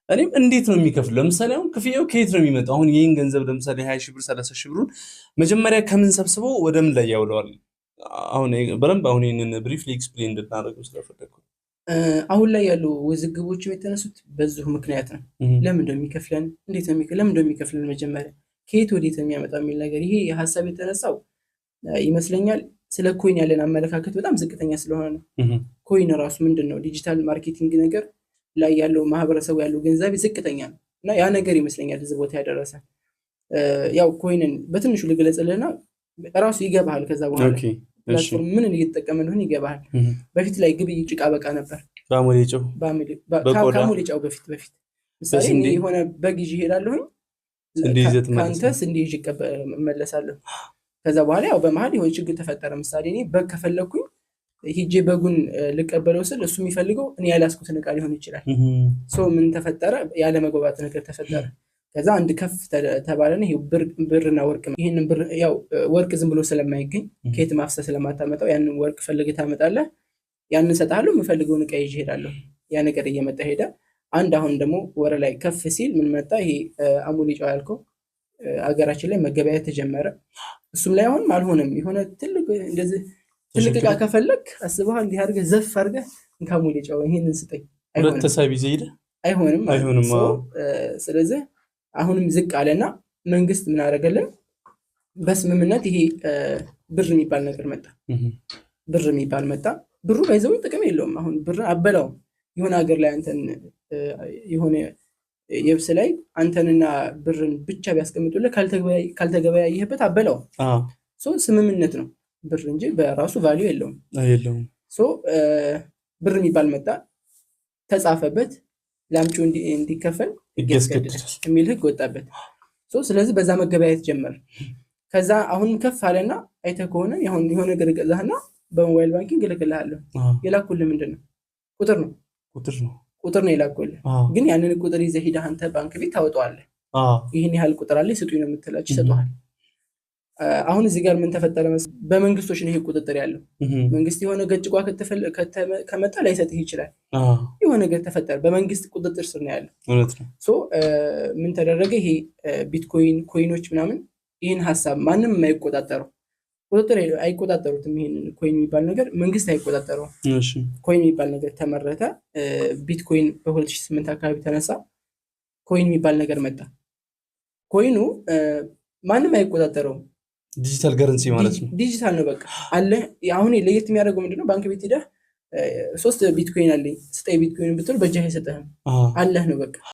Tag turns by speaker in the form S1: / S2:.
S1: እኔም እንዴት ነው የሚከፍለው? ለምሳሌ አሁን ክፍያው ከየት ነው የሚመጣው? አሁን ይህን ገንዘብ ለምሳሌ 20 ሺህ ብር 30 ሺህ ብሩን መጀመሪያ ከምን ሰብስበው ወደ ምን ላይ ያውለዋል? አሁን በደንብ አሁን ይህንን ብሪፍሊ ኤክስፕሌን እንድናደርገው ስለፈለኩ።
S2: አሁን ላይ ያሉ ውዝግቦችም የተነሱት በዚሁ ምክንያት ነው። ለምን እንደሚከፍለን እንዴት ነው ለምን እንደሚከፍለን መጀመሪያ ከየት ወዴት የሚያመጣው የሚል ነገር ይሄ ሀሳብ የተነሳው ይመስለኛል ስለ ኮይን ያለን አመለካከት በጣም ዝቅተኛ ስለሆነ ነው። ኮይን ራሱ ምንድን ነው ዲጂታል ማርኬቲንግ ነገር ላይ ያለው ማህበረሰቡ ያለው ገንዘብ ዝቅተኛ ነው እና ያ ነገር ይመስለኛል እዚህ ቦታ ያደረሰ። ያው ኮይንን በትንሹ ልግለጽልህና ራሱ ይገባሃል። ከዛ በኋላ ፕላትፎርም ምን እየተጠቀመ እንደሆነ ይገባሃል። በፊት ላይ ግብይት ጭቃ በቃ ነበር። ከአሞሌጫው በፊት ምሳሌ የሆነ በግ ይዤ እሄዳለሁኝ ከአንተ ስንዴ ይዤ እመለሳለሁ። ከዛ በኋላ ያው በመሀል የሆነ ችግር ተፈጠረ። ምሳሌ እኔ በግ ከፈለኩኝ ሂጄ በጉን ልቀበለው ስል እሱ የሚፈልገው እኔ ያላስኩትን ዕቃ ሊሆን ይችላል። ምን ተፈጠረ? ያለ መግባባት ነገር ተፈጠረ። ከዛ አንድ ከፍ ተባለና ይሄ ብርና ወርቅ ይሄንን ብር ያው ወርቅ ዝም ብሎ ስለማይገኝ ከየት ማፍሰስ ስለማታመጣው ያንን ወርቅ ፈልገህ ታመጣለህ። ያንን እሰጥሃለሁ፣ የምፈልገውን ዕቃ ይዤ እሄዳለሁ። ያ ነገር እየመጣ ሄደ። አሁን ደግሞ ወረ ላይ ከፍ ሲል ምን መጣ? ይሄ አሞሌጫው ያልከው አገራችን ላይ መገበያየት ተጀመረ። እሱም ላይ አሁን አልሆነም። የሆነ ትልቅ እንደዚህ ትልቅ ዕቃ ከፈለክ አስበሃል እንዲህ አድርገህ ዘፍ አድርገህ እንካሞሌጫው ይሄንን ስጠኝ
S1: ሁለት ተሳቢ ዘይደ አይሆንም።
S2: ስለዚህ አሁንም ዝቅ አለና መንግስት ምን አደረገልን? በስምምነት ይሄ ብር የሚባል ነገር መጣ። ብሩ ባይዘው ጥቅም የለውም። አሁን ብር አበላው የሆነ ሀገር ላይ አንተን የሆነ የብስ ላይ አንተንና ብርን ብቻ ቢያስቀምጡልህ ካልተገበያየህበት አበላው። ስምምነት ነው ብር እንጂ በራሱ ቫልዩ የለውም። ብር የሚባል መጣ፣ ተጻፈበት፣ ላምጪው እንዲከፈል የሚል ህግ ወጣበት። ስለዚህ በዛ መገበያየት ጀመር። ከዛ አሁንም ከፍ አለና አይተህ ከሆነ የሆነ ነገር ገዛህና በሞባይል ባንኪንግ እልክልሃለሁ። የላኩልህ ምንድን ነው? ቁጥር ነው የላኩልህ። ግን ያንን ቁጥር ይዘህ ሄደህ አንተ ባንክ ቤት ታወጣዋለህ። ይህን ያህል ቁጥር አለ ስጡኝ ነው የምትላቸው፣ ይሰጡሃል። አሁን እዚህ ጋር ምን ተፈጠረ መሰለህ? በመንግስቶች ነው ይሄ ቁጥጥር ያለው። መንግስት የሆነ ገጭቋ ከመጣ ላይሰጥህ ይችላል። የሆነ ነገር ተፈጠረ፣ በመንግስት ቁጥጥር ስር ነው ያለው። ምን ተደረገ? ይሄ ቢትኮይን ኮይኖች ምናምን ይህን ሀሳብ ማንም የማይቆጣጠረው ቁጥጥር አይቆጣጠሩትም። ይሄን ኮይን የሚባል ነገር መንግስት አይቆጣጠረውም። ኮይን የሚባል ነገር ተመረተ። ቢትኮይን በ2008 አካባቢ ተነሳ። ኮይን የሚባል ነገር መጣ። ኮይኑ ማንም አይቆጣጠረውም።
S1: ዲጂታል ከረንሲ ማለት ነው።
S2: ዲጂታል ነው በቃ አለ። አሁን ለየት የሚያደርገው ምንድነው? ባንክ ቤት ሄደህ 3 ቢትኮይን አለኝ ስጠኝ ቢትኮይን ብትል በእጅህ አይሰጥህም። አለህ ነው በቃ